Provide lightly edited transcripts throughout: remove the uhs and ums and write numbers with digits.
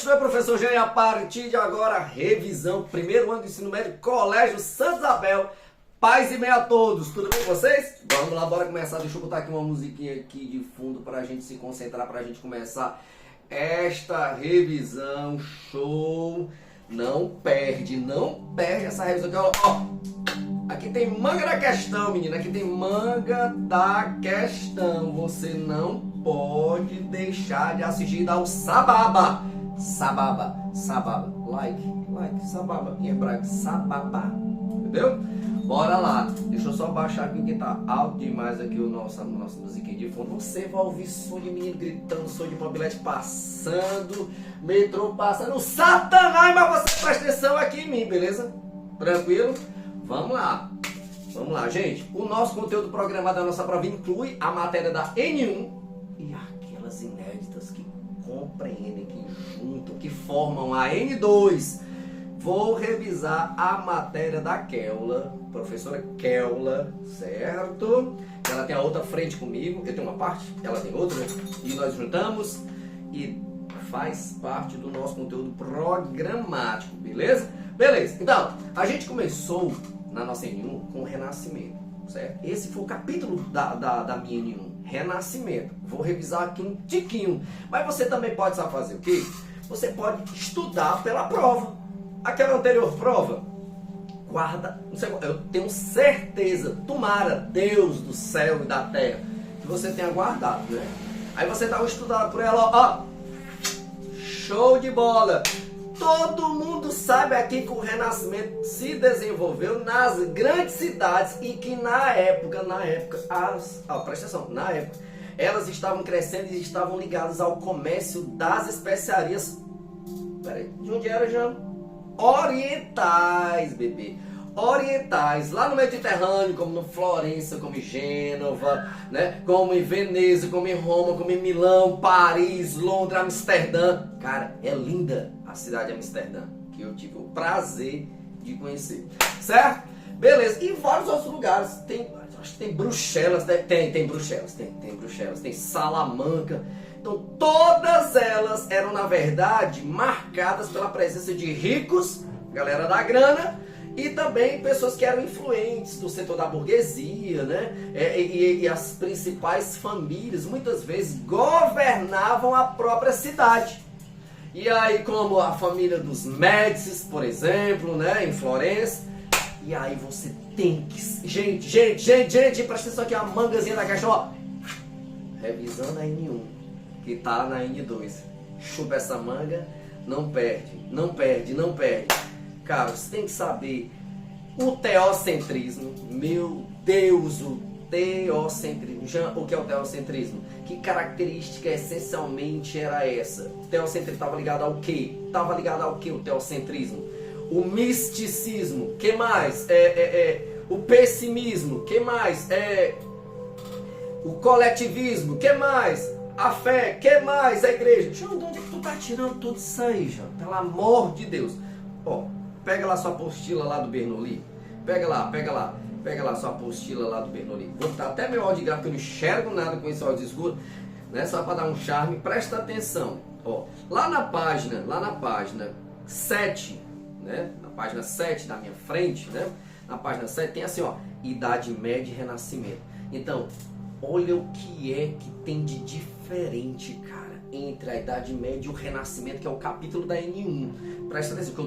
sou o professor Jean e a partir de agora, revisão, primeiro ano do ensino médio, Colégio Santa Isabel. Paz e bem a todos, tudo bem com vocês? Vamos lá, bora começar. Deixa eu botar aqui uma musiquinha aqui de fundo pra gente se concentrar, pra gente começar esta revisão. Show! Não perde essa revisão aqui, ó. Aqui tem manga da questão, menina, aqui tem manga da questão. Você não pode deixar de assistir e dar o sababa. Sababa, like, sababa, em hebraico, sababa, entendeu? Bora lá, deixa eu só baixar aqui que tá alto demais aqui o nossa musiquinha de fundo. Você vai ouvir som de menino gritando, som de mobilete passando, metrô passando, satanás, mas você presta atenção aqui em mim, beleza? Tranquilo? Vamos lá, gente. O nosso conteúdo programado da nossa prova inclui a matéria da N1 e aquelas inéditas que compreendem, que juntam, que formam a N2. Vou revisar a matéria da Keula, professora Keula, certo? Ela tem a outra frente comigo, eu tenho uma parte, ela tem outra, né? E nós juntamos e faz parte do nosso conteúdo programático, beleza? Beleza, então, a gente começou na nossa N1 com o Renascimento, certo? Esse foi o capítulo da minha N1. Renascimento. Vou revisar aqui um tiquinho. Mas você também pode saber fazer o quê? Você pode estudar pela prova. Aquela anterior prova, guarda. Eu tenho certeza, tomara Deus do céu e da terra, que você tenha guardado, né? Aí você estava estudando por ela, ó. Show de bola! Todo mundo sabe aqui que o Renascimento se desenvolveu nas grandes cidades e que na época, presta atenção, na época, elas estavam crescendo e estavam ligadas ao comércio das especiarias. Peraí, de onde era, Jean? Orientais, bebê. Orientais, lá no Mediterrâneo, como no Florença, como em Gênova, né? Como em Veneza, como em Roma, como em Milão, Paris, Londres, Amsterdã. Cara, é linda a cidade de Amsterdã, que eu tive o prazer de conhecer, certo? Beleza, e vários outros lugares. Acho que tem Bruxelas, tem Bruxelas, tem Salamanca. Então todas elas eram, na verdade, marcadas pela presença de ricos, galera da grana, e também pessoas que eram influentes do setor da burguesia, né? E as principais famílias, muitas vezes, governavam a própria cidade. E aí, como a família dos Médicis, por exemplo, né? Em Florença. E aí você tem que... Gente, presta atenção aqui, a mangazinha da questão, ó. Revisando a N1, que tá na N2. Chupa essa manga, não perde. Cara, você tem que saber o teocentrismo. Meu Deus, o teocentrismo. Já, o que é o teocentrismo? Que característica essencialmente era essa? O teocentrismo estava ligado ao quê? O teocentrismo? O misticismo. Que mais? O pessimismo. Que mais? O coletivismo. Que mais? A fé. Que mais? A igreja. João, de onde é que tu tá tirando tudo isso aí, João? Pelo amor de Deus. Ó, pega lá sua apostila lá do Bernoulli. Pega lá sua apostila lá do Bernoulli. Vou botar até meu áudio grave, porque eu não enxergo nada com esse áudio escuro, né? Só para dar um charme. Presta atenção. Ó, lá na página 7, né? Na página 7 da minha frente, né? Na página 7 tem assim, ó, Idade Média e Renascimento. Então, olha o que é que tem de diferente, cara, entre a Idade Média e o Renascimento, que é o capítulo da N1. Presta atenção, que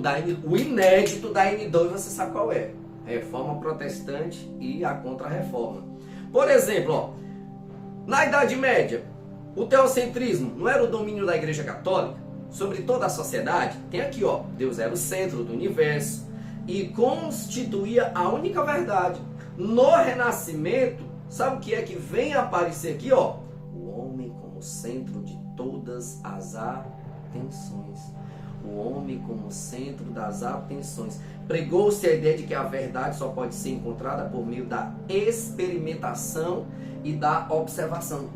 o inédito da N2 você sabe qual é. Reforma Protestante e a Contra-Reforma. Por exemplo, ó, na Idade Média, o teocentrismo não era o domínio da Igreja Católica sobre toda a sociedade? Tem aqui, ó, Deus era o centro do universo e constituía a única verdade. No Renascimento, sabe o que é que vem aparecer aqui, ó? O homem como centro de todas as atenções. O homem como centro das atenções. Pregou-se a ideia de que a verdade só pode ser encontrada por meio da experimentação e da observação.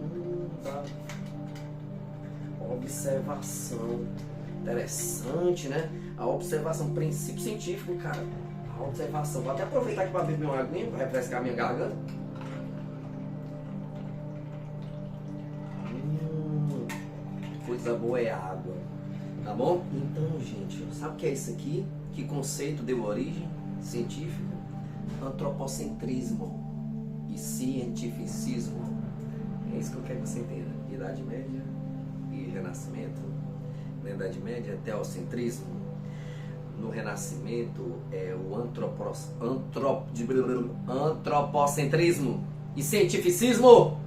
Observação. Interessante, né? A observação, princípio científico, cara. A observação. Vou até aproveitar aqui para beber uma aguinha, para refrescar a minha garganta. Coisa boa é água. Tá bom? Então, gente, sabe o que é isso aqui? Que conceito deu origem científica? Antropocentrismo e cientificismo. É isso que eu quero que você entenda. Idade Média e Renascimento. Na Idade Média, teocentrismo. No Renascimento é o antropocentrismo e cientificismo.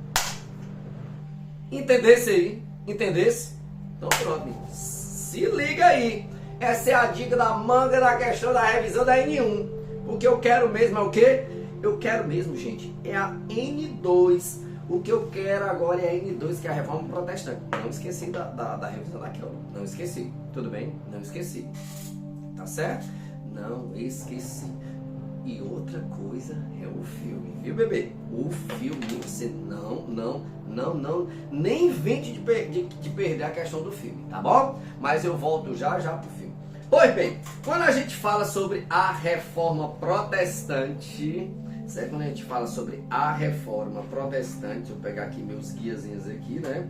Entendesse aí? Entendesse? Então pronto, se liga aí. Essa é a dica da manga da questão da revisão da N1. O que eu quero mesmo é o quê? Eu quero mesmo, gente, é a N2. O que eu quero agora é a N2, que é a Reforma Protestante. Não esqueci da revisão daquela. Não esqueci. Tudo bem? Não esqueci. Tá certo? Não esqueci. E outra coisa é o filme, viu, bebê? O filme, você não, nem invente de perder a questão do filme, tá bom? Mas eu volto já pro filme. Pois bem, quando a gente fala sobre a Reforma Protestante, certo? Quando a gente fala sobre a Reforma Protestante, eu vou pegar aqui meus guiazinhos aqui, né?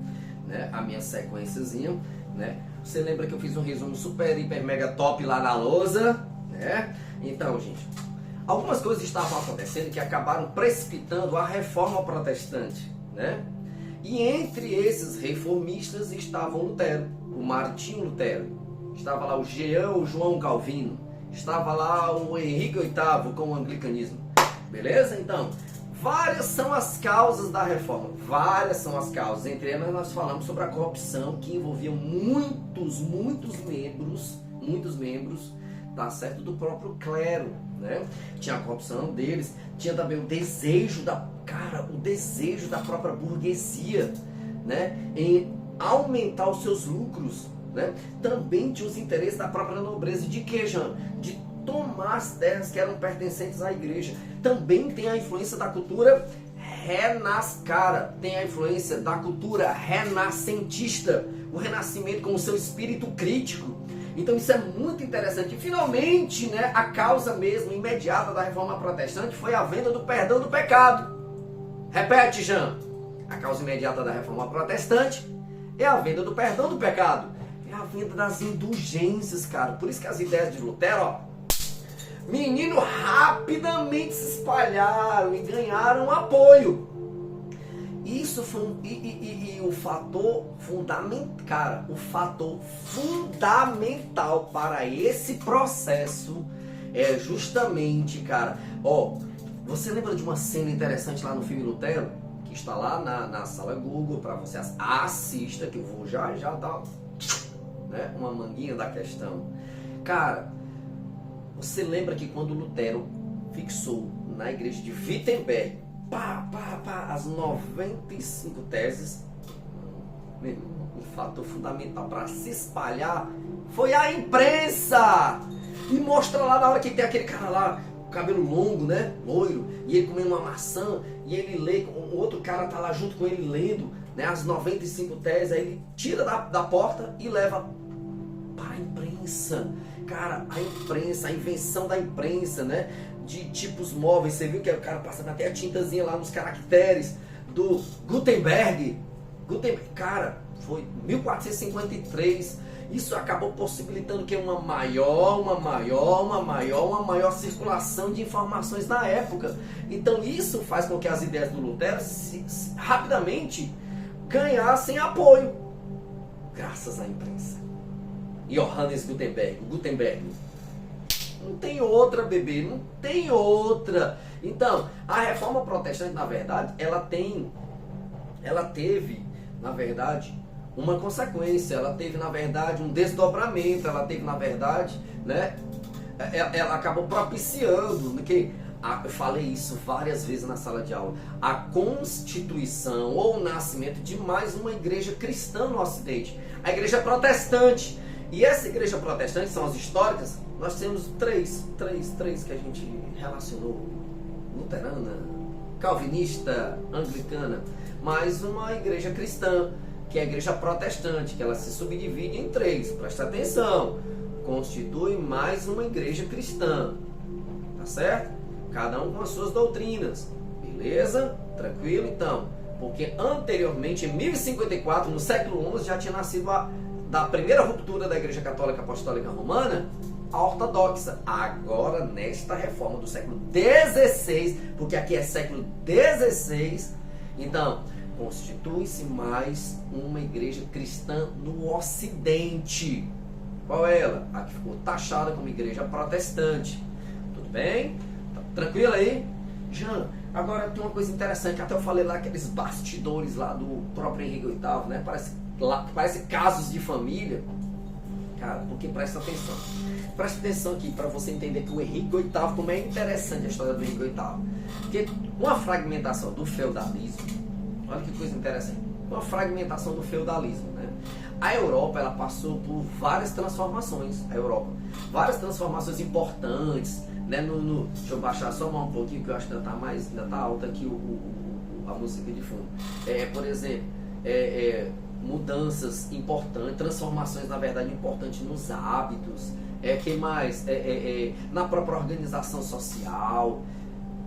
A minha sequenciazinha, né? Você lembra que eu fiz um resumo super, hiper, mega top lá na lousa, né? Então, gente, algumas coisas estavam acontecendo que acabaram precipitando a Reforma Protestante, né? E entre esses reformistas estava o Lutero, o Martinho Lutero, estava lá o João Calvino, estava lá o Henrique VIII com o anglicanismo, beleza? Então, várias são as causas da reforma, várias são as causas. Entre elas nós falamos sobre a corrupção que envolvia muitos membros, tá certo, do próprio clero, né? Tinha a corrupção deles, tinha também o desejo da própria burguesia, né, em aumentar os seus lucros, né? Também tinha os interesses da própria nobreza de que, Jean? De tomar as terras que eram pertencentes à igreja. Também tem a influência da cultura tem a influência da cultura renascentista, o Renascimento com o seu espírito crítico. Então isso é muito interessante. E finalmente, né, a causa mesmo imediata da Reforma Protestante foi a venda do perdão do pecado. Repete, Jean. A causa imediata da Reforma Protestante é a venda do perdão do pecado. É a venda das indulgências, cara. Por isso que as ideias de Lutero, ó, menino, rapidamente se espalharam e ganharam apoio. Isso foi o fator fundamental, cara, o fator fundamental para esse processo é justamente, cara, ó, você lembra de uma cena interessante lá no filme Lutero? Que está lá na sala Google, para você assista, que eu vou já dar, né, uma manguinha da questão. Cara, você lembra que quando Lutero fixou na igreja de Wittenberg, as 95 teses, o fator fundamental para se espalhar foi a imprensa. E mostra lá na hora que tem aquele cara lá, cabelo longo, né, loiro, e ele comendo uma maçã, e ele lê, um outro cara tá lá junto com ele lendo, né, as 95 teses, aí ele tira da porta e leva para a imprensa. Cara, a imprensa, a invenção da imprensa, né, de tipos móveis, você viu que o cara passando até a tintazinha lá nos caracteres do Gutenberg, cara, foi 1453, isso acabou possibilitando que uma maior circulação de informações na época. Então isso faz com que as ideias do Lutero rapidamente ganhassem apoio, graças à imprensa. Johannes Gutenberg. Não tem outra, bebê, não tem outra. Então, a Reforma Protestante, na verdade, ela teve, na verdade, uma consequência, ela teve, na verdade, um desdobramento, ela teve, na verdade, né, ela acabou propiciando, que eu falei isso várias vezes na sala de aula, a constituição ou o nascimento de mais uma igreja cristã no Ocidente, a igreja protestante. E essa igreja protestante, são as históricas, nós temos três que a gente relacionou: luterana, calvinista, anglicana, mais uma igreja cristã, que é a igreja protestante, que ela se subdivide em três. Presta atenção, constitui mais uma igreja cristã, tá certo? Cada um com as suas doutrinas, beleza? Tranquilo? Então, porque anteriormente, em 1054, no século XI, já tinha nascido da primeira ruptura da Igreja Católica Apostólica Romana, a ortodoxa. Agora, nesta reforma do século XVI, porque aqui é século XVI, então, constitui-se mais uma igreja cristã no Ocidente. Qual é ela? A que ficou taxada como igreja protestante. Tudo bem? Tá tranquilo aí? Jean, agora tem uma coisa interessante, que até eu falei lá, aqueles bastidores lá do próprio Henrique VIII, né? Parece casos de família. Cara, porque presta atenção. Presta atenção aqui para você entender que o Henrique VIII, como é interessante a história do Henrique VIII. Porque uma fragmentação do feudalismo, olha que coisa interessante, uma fragmentação do feudalismo, né? A Europa, ela passou por várias transformações, várias transformações importantes, né? Deixa eu baixar só um pouquinho, que eu acho que ainda tá alta aqui a música de fundo. Por exemplo, mudanças importantes, transformações, na verdade, importantes nos hábitos, que mais? Na própria organização social.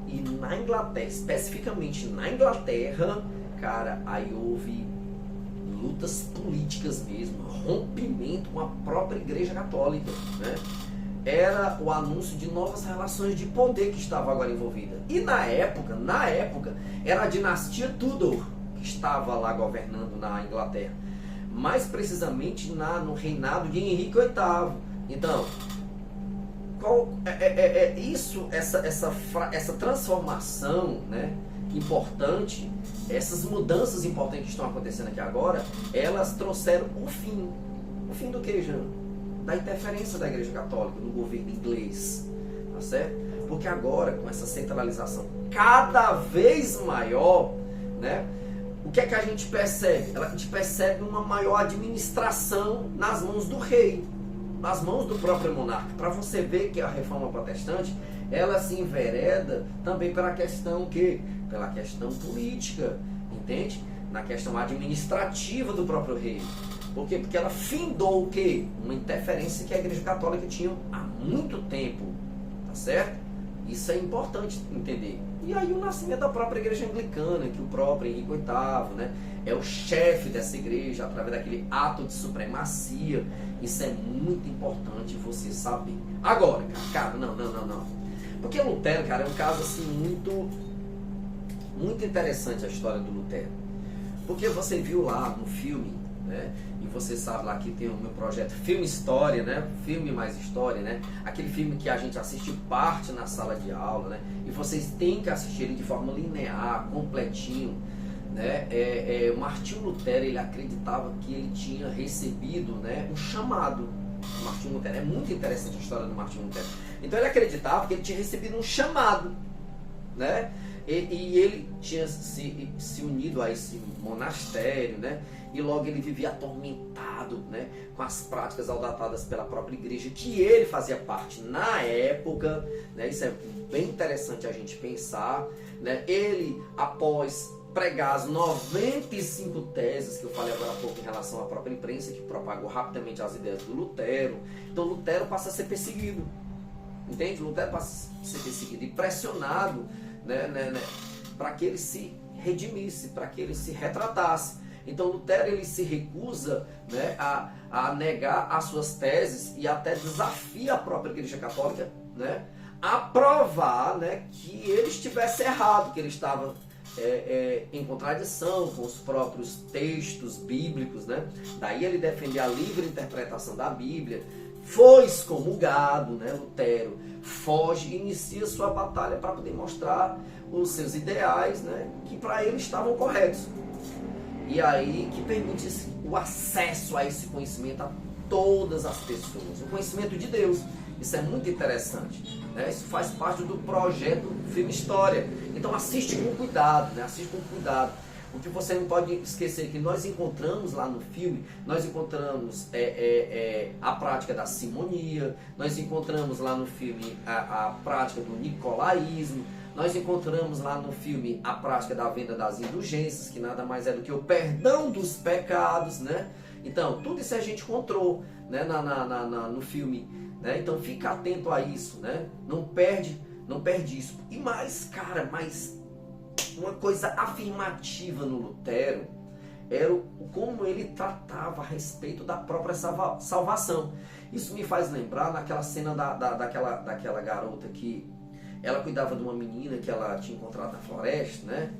E na Inglaterra, especificamente na Inglaterra, cara, aí houve lutas políticas mesmo, rompimento com a própria Igreja Católica, né? Era o anúncio de novas relações de poder que estava agora envolvida. E na época, era a dinastia Tudor que estava lá governando na Inglaterra. Mais precisamente no reinado de Henrique VIII. Então, essa transformação, né, importante, essas mudanças importantes que estão acontecendo aqui agora, elas trouxeram o fim. O fim do que, Jean? Da interferência da Igreja Católica no governo inglês, tá certo? Porque agora, com essa centralização cada vez maior, né, o que é que a gente percebe? A gente percebe uma maior administração nas mãos do rei, nas mãos do próprio monarca. Para você ver que a reforma protestante, ela se envereda também pela questão pela questão política, entende? Na questão administrativa do próprio rei. Por quê? Porque ela findou o quê? Uma interferência que a Igreja Católica tinha há muito tempo, tá certo? Isso é importante entender. E aí o nascimento da própria Igreja Anglicana, que o próprio Henrique VIII, né, é o chefe dessa igreja, através daquele ato de supremacia. Isso é muito importante você saber. Agora, cara, não. Porque Lutero, cara, é um caso assim muito interessante a história do Lutero. Porque você viu lá no filme, né? E você sabe lá que tem o meu projeto Filme História, né? Filme mais História, né? Aquele filme que a gente assiste parte na sala de aula, né? E vocês têm que assistir ele de forma linear, completinho, né? O Martinho Lutero, ele acreditava que ele tinha recebido, né, um chamado. O Martinho Lutero, é muito interessante a história do Martinho Lutero. Então ele acreditava que ele tinha recebido um chamado, né? E ele tinha se unido a esse monastério, né? E logo ele vivia atormentado, né, com as práticas audatadas pela própria igreja, que ele fazia parte na época, né? Isso é bem interessante a gente pensar, né? Ele, após pregar as 95 teses que eu falei agora há pouco em relação à própria imprensa, que propagou rapidamente as ideias do Lutero, então Lutero passa a ser perseguido, entende? Lutero passa a ser perseguido e pressionado, né, para que ele se redimisse, para que ele se retratasse. Então Lutero, ele se recusa, né, a negar as suas teses e até desafia a própria Igreja Católica, né, a provar, né, que ele estivesse errado, que ele estava em contradição com os próprios textos bíblicos, né? Daí ele defende a livre interpretação da Bíblia. Foi excomulgado, né? Lutero foge e inicia sua batalha para poder mostrar os seus ideais, né, que para ele estavam corretos. E aí que permite o acesso a esse conhecimento a todas as pessoas, o conhecimento de Deus. Isso é muito interessante, né? Isso faz parte do projeto Filme História. Então assiste com cuidado, né? Assiste com cuidado. O que você não pode esquecer é que nós encontramos lá no filme, nós encontramos a prática da simonia, nós encontramos lá no filme a prática do nicolaísmo, nós encontramos lá no filme a prática da venda das indulgências, que nada mais é do que o perdão dos pecados, né? Então, tudo isso a gente encontrou, né, no filme, né? Então, fica atento a isso, né? Não perde isso. E mais, cara, uma coisa afirmativa no Lutero era como ele tratava a respeito da própria salvação. Isso me faz lembrar naquela cena daquela garota que ela cuidava de uma menina que ela tinha encontrado na floresta, né?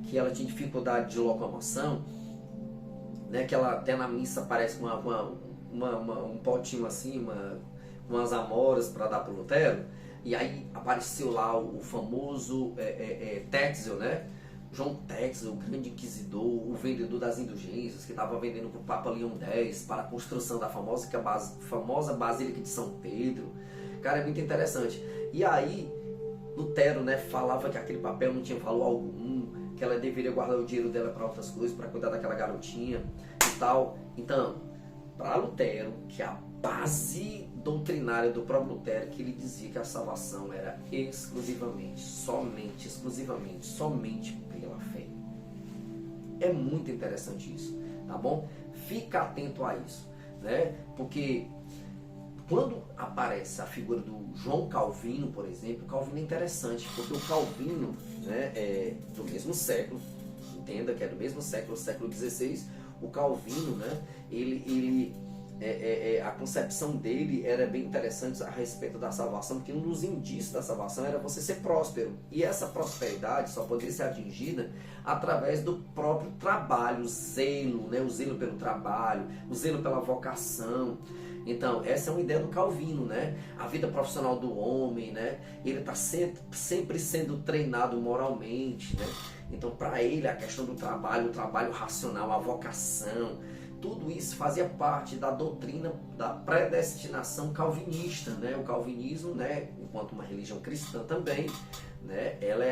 Que ela tinha dificuldade de locomoção, né? Que ela até na missa aparece com um potinho assim, umas amoras para dar para o Lutero. E aí apareceu lá o famoso Tetzel, né? João Tetzel, o grande inquisidor, o vendedor das indulgências, que estava vendendo para o Papa Leão X para a construção da famosa Basílica de São Pedro. Cara, é muito interessante. E aí, Lutero, né, falava que aquele papel não tinha valor algum, que ela deveria guardar o dinheiro dela para outras coisas, para cuidar daquela garotinha e tal. Então, para Lutero, que a base doutrinária do próprio Lutero, que ele dizia que a salvação era exclusivamente pela fé. É muito interessante isso, tá bom? Fica atento a isso, né? Porque quando aparece a figura do João Calvino, por exemplo, o Calvino é interessante, porque o Calvino, né, é do mesmo século, entenda que é do mesmo século XVI, o Calvino, né, a concepção dele era bem interessante a respeito da salvação, porque um dos indícios da salvação era você ser próspero. E essa prosperidade só poderia ser atingida através do próprio trabalho, o zelo, né? O zelo pelo trabalho, o zelo pela vocação. Então, essa é uma ideia do Calvino, né? A vida profissional do homem, né? Ele está sempre sendo treinado moralmente, né? Então, para ele, a questão do trabalho, o trabalho racional, a vocação, tudo isso fazia parte da doutrina da predestinação calvinista, né? O calvinismo, né, enquanto uma religião cristã também, né, ela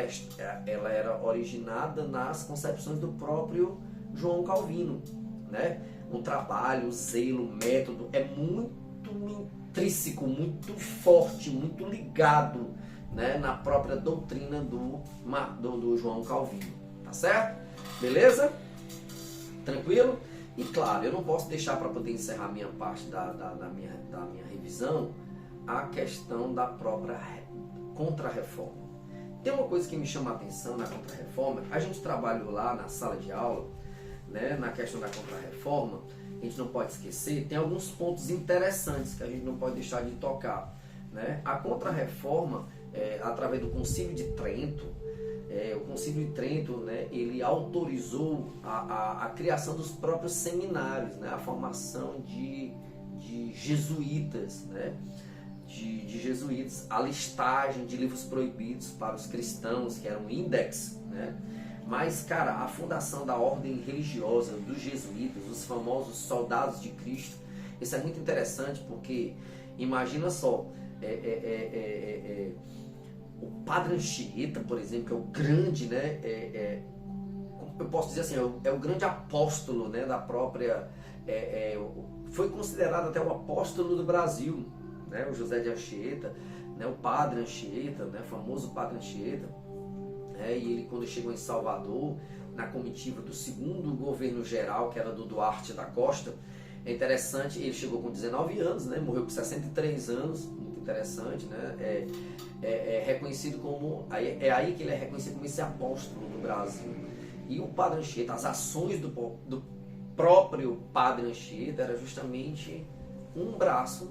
era originada nas concepções do próprio João Calvino, né? O trabalho, o zelo, o método é muito intrínseco, muito forte, muito ligado, né, na própria doutrina do João Calvino, tá certo? Beleza? Tranquilo? E claro, eu não posso deixar para poder encerrar minha parte da minha revisão a questão da própria Contra-Reforma. Tem uma coisa que me chama a atenção na Contra-Reforma, a gente trabalhou lá na sala de aula, né, na questão da Contra-Reforma, a gente não pode esquecer, tem alguns pontos interessantes que a gente não pode deixar de tocar, né? A Contra-Reforma, através do Concílio de Trento, o Concílio de Trento, né, ele autorizou a criação dos próprios seminários, né, a formação de jesuítas, né, de jesuítas, a listagem de livros proibidos para os cristãos, que era um índex, né. Mas, cara, a fundação da ordem religiosa dos jesuítas, os famosos soldados de Cristo, isso é muito interessante porque, imagina só, o Padre Anchieta, por exemplo, que é o grande, né, eu posso dizer assim, é o grande apóstolo, né, da própria, foi considerado até o apóstolo do Brasil, né, o José de Anchieta, né, o Padre Anchieta, né, famoso Padre Anchieta, e ele, quando chegou em Salvador, na comitiva do segundo governo geral, que era do Duarte da Costa, é interessante, ele chegou com 19 anos, né, morreu com 63 anos, muito interessante, né, reconhecido como, é aí que ele é reconhecido como esse apóstolo do Brasil. E o Padre Anchieta, as ações do próprio Padre Anchieta era justamente um braço,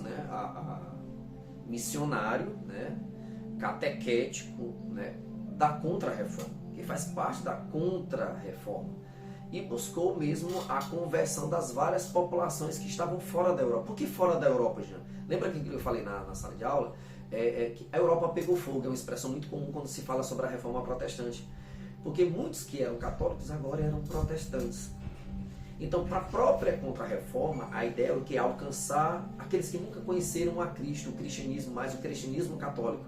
né, missionário, né, catequético, né, da Contra-Reforma, que faz parte da Contra-Reforma, e buscou mesmo a conversão das várias populações que estavam fora da Europa. Por que fora da Europa, Jean? Lembra que eu falei na sala de aula? Que a Europa pegou fogo, é uma expressão muito comum quando se fala sobre a Reforma Protestante, porque muitos que eram católicos agora eram protestantes. Então, para a própria Contra-Reforma, a ideia era o que? Alcançar aqueles que nunca conheceram a Cristo, o cristianismo, mais o cristianismo católico.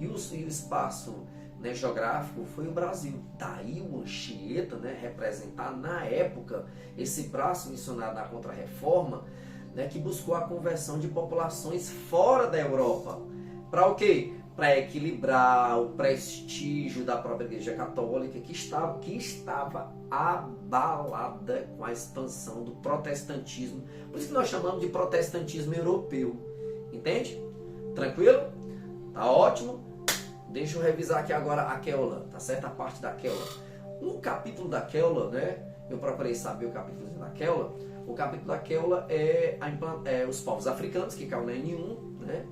E o espaço, né, geográfico foi o Brasil. Daí o Anchieta, né, representar na época esse braço missionário da Contra-Reforma, né, que buscou a conversão de populações fora da Europa. Para o quê? Para equilibrar o prestígio da própria Igreja Católica, que estava abalada com a expansão do protestantismo. Por isso que nós chamamos de protestantismo europeu. Entende? Tranquilo? Tá ótimo? Deixa eu revisar aqui agora a Keula, tá certo? A parte da Keula. Um capítulo da Keula, né, eu procurei saber o capítulo daquela. O capítulo daquela é os povos africanos, que caiu na N1, né?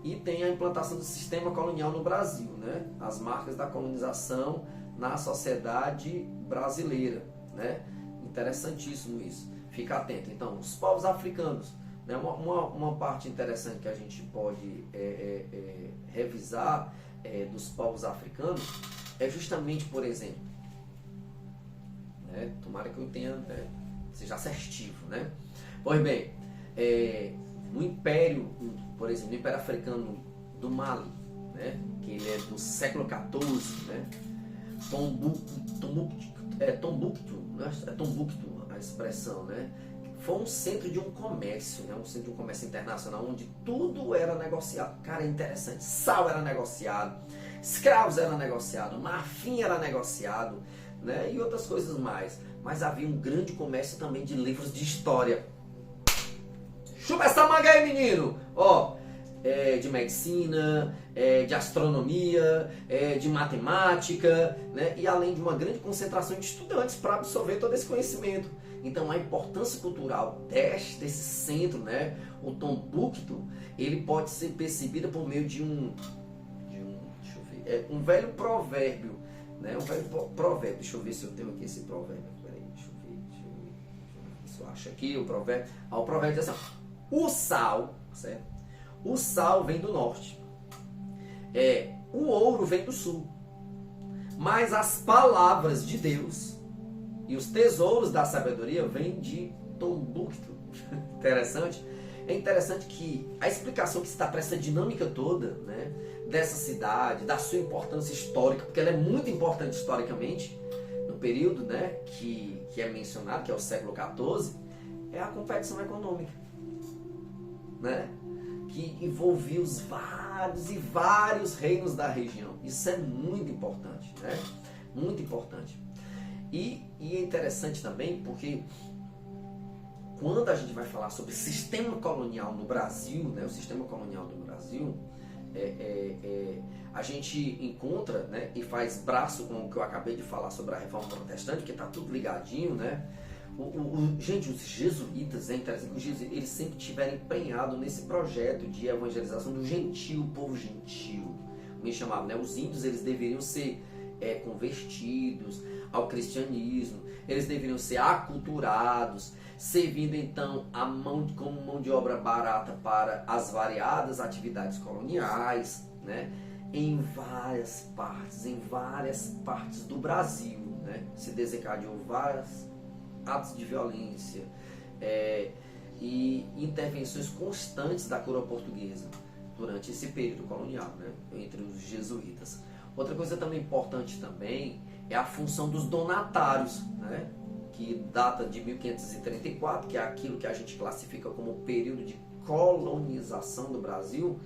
E tem a implantação do sistema colonial no Brasil, né? As marcas da colonização na sociedade brasileira, né? Interessantíssimo isso. Fica atento. Então, os povos africanos, né? Uma parte interessante que a gente pode revisar dos povos africanos é justamente, por exemplo, né? Tomara que eu tenha, seja assertivo, né? Pois bem, no Império, por exemplo, no Império Africano do Mali, né? Que ele é do século XIV, né? Tombouctou, né? É Tombouctou a expressão, né? Foi um centro de um comércio, né? Um centro de um comércio internacional onde tudo era negociado. Cara, é interessante. Sal era negociado, escravos eram negociados, marfim era negociado, né? E outras coisas mais. Mas havia um grande comércio também de livros de história. Chupa essa manga aí, menino! Ó, de medicina, de astronomia, de matemática, né? E além de uma grande concentração de estudantes para absorver todo esse conhecimento. Então a importância cultural desse centro, né? O Tombouctou, ele pode ser percebida por meio de deixa eu ver, um velho provérbio, né? Um velho provérbio. Deixa eu ver se eu tenho aqui esse provérbio. Peraí, deixa eu ver se eu acho aqui o provérbio. O provérbio diz assim: o sal, certo? O sal vem do norte. O ouro vem do sul. Mas as palavras de Deus e os tesouros da sabedoria vêm de Tombouctou. Interessante. É interessante que a explicação que se dá para essa dinâmica toda, né, dessa cidade, da sua importância histórica, porque ela é muito importante historicamente, no período, né, que é mencionado, que é o século XIV, é a competição econômica, né, que envolvia os vários e vários reinos da região. Isso é muito importante, né? Muito importante. E é interessante também porque quando a gente vai falar sobre sistema colonial no Brasil, né? O sistema colonial do Brasil, a gente encontra, né? E faz braço com o que eu acabei de falar sobre a Reforma Protestante, que está tudo ligadinho, né? Gente, os jesuítas, é interessante que os jesuítas, eles sempre tiveram empenhado nesse projeto de evangelização do gentio, povo gentio, me chamava, né? Os índios, eles deveriam ser convertidos ao cristianismo, eles deveriam ser aculturados, servindo então como mão de obra barata para as variadas atividades coloniais, né? Em várias partes do Brasil, né? Se desencadeou vários atos de violência e intervenções constantes da coroa portuguesa durante esse período colonial, né? Entre os jesuítas. Outra coisa também importante também é a função dos donatários, né? Que data de 1534, que é aquilo que a gente classifica como o período de colonização do Brasil,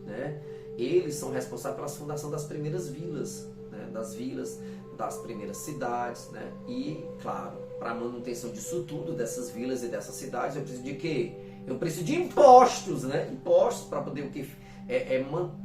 né? Eles são responsáveis pela fundação das primeiras vilas, né? Das primeiras cidades, né? E, claro, para a manutenção disso tudo, dessas vilas e dessas cidades, eu preciso de quê? Eu preciso de impostos, né? Impostos para poder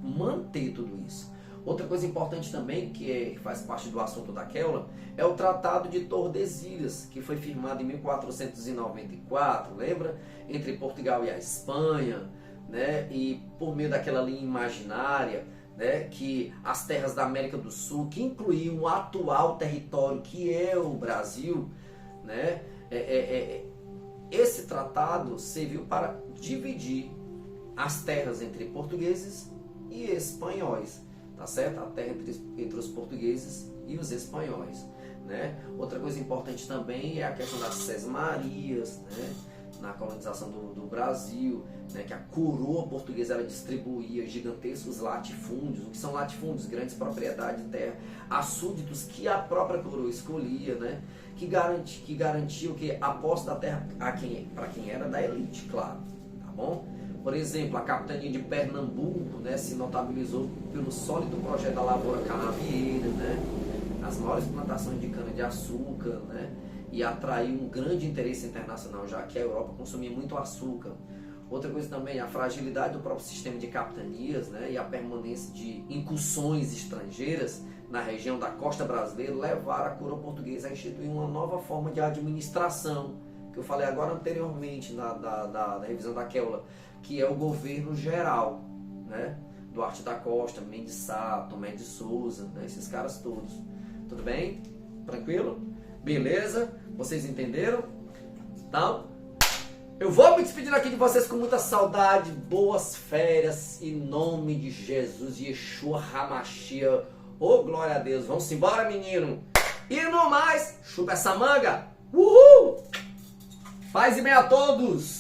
manter tudo isso. Outra coisa importante também, que faz parte do assunto daquela, é o Tratado de Tordesilhas, que foi firmado em 1494, lembra? Entre Portugal e a Espanha, né? E por meio daquela linha imaginária, né? Que as terras da América do Sul, que incluíam o atual território que é o Brasil, né? Esse tratado serviu para dividir as terras entre portugueses e espanhóis. Tá certo? A terra entre os portugueses e os espanhóis, né? Outra coisa importante também é a questão das sesmarias, né? Na colonização do Brasil, né? Que a coroa portuguesa ela distribuía gigantescos latifúndios. O que são latifúndios? Grandes propriedades de terra a súditos que a própria coroa escolhia, né? Que garantia o que? A posse da terra para quem era da elite, claro, tá bom? Por exemplo, a capitania de Pernambuco, né, se notabilizou pelo sólido projeto da lavoura canavieira, né, as maiores plantações de cana-de-açúcar, né, e atraiu um grande interesse internacional, já que a Europa consumia muito açúcar. Outra coisa também, a fragilidade do próprio sistema de capitanias, né, e a permanência de incursões estrangeiras na região da costa brasileira, levaram a coroa portuguesa a instituir uma nova forma de administração, que eu falei agora anteriormente da revisão da Keula, que é o governo geral, né? Duarte da Costa, Mendes Sá, Tomé de Souza, né? Esses caras todos. Tudo bem? Tranquilo? Beleza? Vocês entenderam? Então, eu vou me despedindo aqui de vocês com muita saudade, boas férias, em nome de Jesus, Yeshua Hamashia. Ô, glória a Deus. Vamos embora, menino. E no mais, chupa essa manga. Uhul! Paz e bem a todos.